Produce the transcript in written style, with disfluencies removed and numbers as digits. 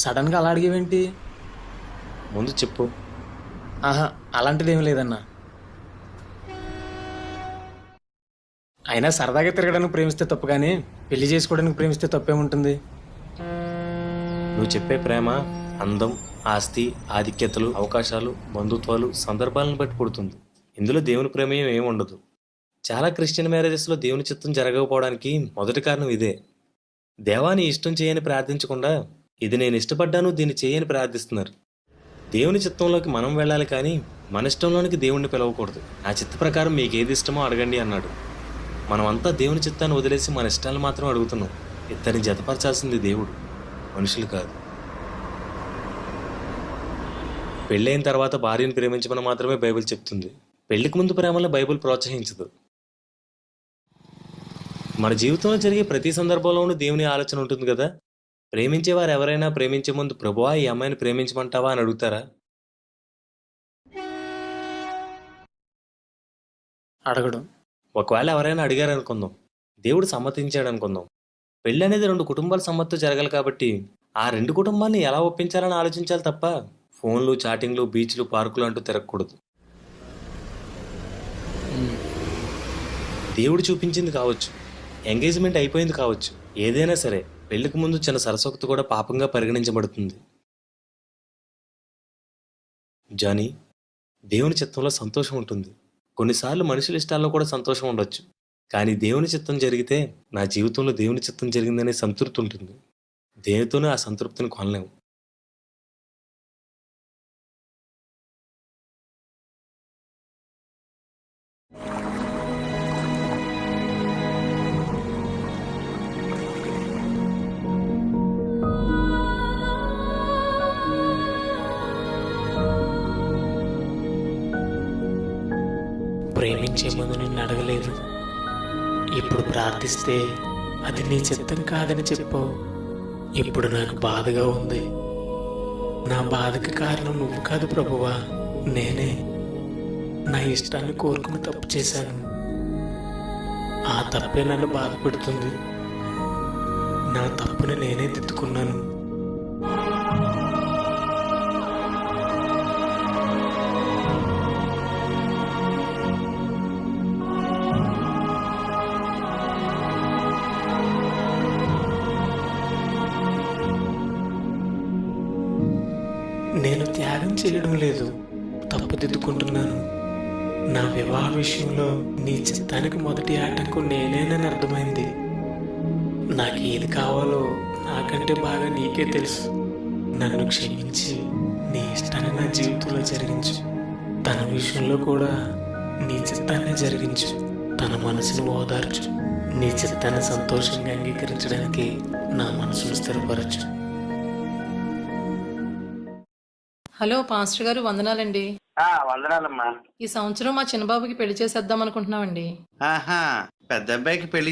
సడన్గా అలా అడిగేవేంటి? ముందు చెప్పు. ఆహా, అలాంటిదేమీ లేదన్నా. అయినా సరదాగా తిరగడానికి ప్రేమిస్తే తప్పు, కానీ పెళ్లి చేసుకోవడానికి ప్రేమిస్తే తప్పేముంటుంది? నువ్వు చెప్పే ప్రేమ అందం, ఆస్తి, ఆధిక్యతలు, అవకాశాలు, బంధుత్వాలు, సందర్భాలను బట్టి పుడుతుంది. ఇందులో దేవుని ప్రమేయం ఏమి ఉండదు. చాలా క్రిస్టియన్ మ్యారేజెస్లో దేవుని చిత్తం జరగకపోవడానికి మొదటి కారణం ఇదే. దేవాని ఇష్టం చేయని ప్రార్థించకుండా ఇది నేను ఇష్టపడ్డాను దీన్ని చేయని ప్రార్థిస్తున్నారు. దేవుని చిత్తంలోకి మనం వెళ్ళాలి కానీ మన ఇష్టంలోనికి దేవుణ్ణి పిలవకూడదు. ఆ చిత్త ప్రకారం మీకు ఏది ఇష్టమో అడగండి అన్నాడు. మనమంతా దేవుని చిత్తాన్ని వదిలేసి మన ఇష్టాలు మాత్రం అడుగుతున్నాం. ఇద్దరిని జతపరచాల్సింది దేవుడు, మనుషులు కాదు. పెళ్ళైన తర్వాత భార్యను ప్రేమించమని మాత్రమే బైబిల్ చెప్తుంది. పెళ్లికి ముందు ప్రేమలను బైబిల్ ప్రోత్సహించదు. మన జీవితంలో జరిగే ప్రతి సందర్భంలోనూ దేవుని ఆలోచన ఉంటుంది కదా. ప్రేమించేవారు ఎవరైనా ప్రేమించే ముందు ప్రభువా ఈ అమ్మాయిని ప్రేమించమంటావా అని అడుగుతారా? అడగడు. ఒకవేళ ఎవరైనా అడిగారు అనుకుందాం, దేవుడు సమ్మతించాడు అనుకుందాం. పెళ్ళి అనేది రెండు కుటుంబాల సమ్మతితో జరగాలి కాబట్టి ఆ రెండు కుటుంబాన్ని ఎలా ఒప్పించాలని ఆలోచించాలి తప్ప ఫోన్లు, చాటింగ్లు, బీచ్లు, పార్కులు అంటూ తిరగకూడదు. దేవుడు చూపించింది కావచ్చు, ఎంగేజ్మెంట్ అయిపోయింది కావచ్చు, ఏదైనా సరే పెళ్లికి ముందు చిన్న సరసోక్తి కూడా పాపంగా పరిగణించబడుతుంది. జానీ, దేవుని చిత్తంలో సంతోషం ఉంటుంది. కొన్నిసార్లు మనుషుల ఇష్టాల్లో కూడా సంతోషం ఉండొచ్చు. కానీ దేవుని చిత్తం జరిగితే నా జీవితంలో దేవుని చిత్తం జరిగిందనే సంతృప్తి ఉంటుంది. దేనితోనూ ఆ సంతృప్తిని కొనలేము. ప్రేమించే ముందు నిన్ను అడగలేదు, ఇప్పుడు ప్రార్థిస్తే అది నీ చిత్తం కాదని చెప్పావు. ఇప్పుడు నాకు బాధగా ఉంది. నా బాధకి కారణం నువ్వు కాదు ప్రభువా, నేనే. నా ఇష్టాన్ని కోరుకుని తప్పు చేశాను. ఆ తప్పే నన్ను బాధపెడుతుంది. నా తప్పుని నేనే దిద్దుకున్నాను. నేను త్యాగం చేయడం లేదు, తప్పుదిద్దుకుంటున్నాను. నా వివాహ విషయంలో నీ చిత్తానికి మొదటి ఆటంకం నేనేనని అర్థమైంది. నాకు ఏది కావాలో నాకంటే బాగా నీకే తెలుసు. నన్ను క్షమించి నీ ఇష్టాన్ని నా జీవితంలో జరిగించు. తన విషయంలో కూడా నీ చిత్తాన్ని జరిగించు. తన మనసును ఓదార్చు. నీ చిత్తాన్ని సంతోషంగా అంగీకరించడానికి నా మనసును స్థిరపరచు. హలో పాస్టర్ గారు, వందనాలండి. వందనాలమ్మా. ఈ సంవత్సరం మా చిన్నబాబుకి పెళ్లి చేసేద్దాం అనుకుంటున్నామండి. ఆహా, పెద్ద అబ్బాయికి పెళ్లి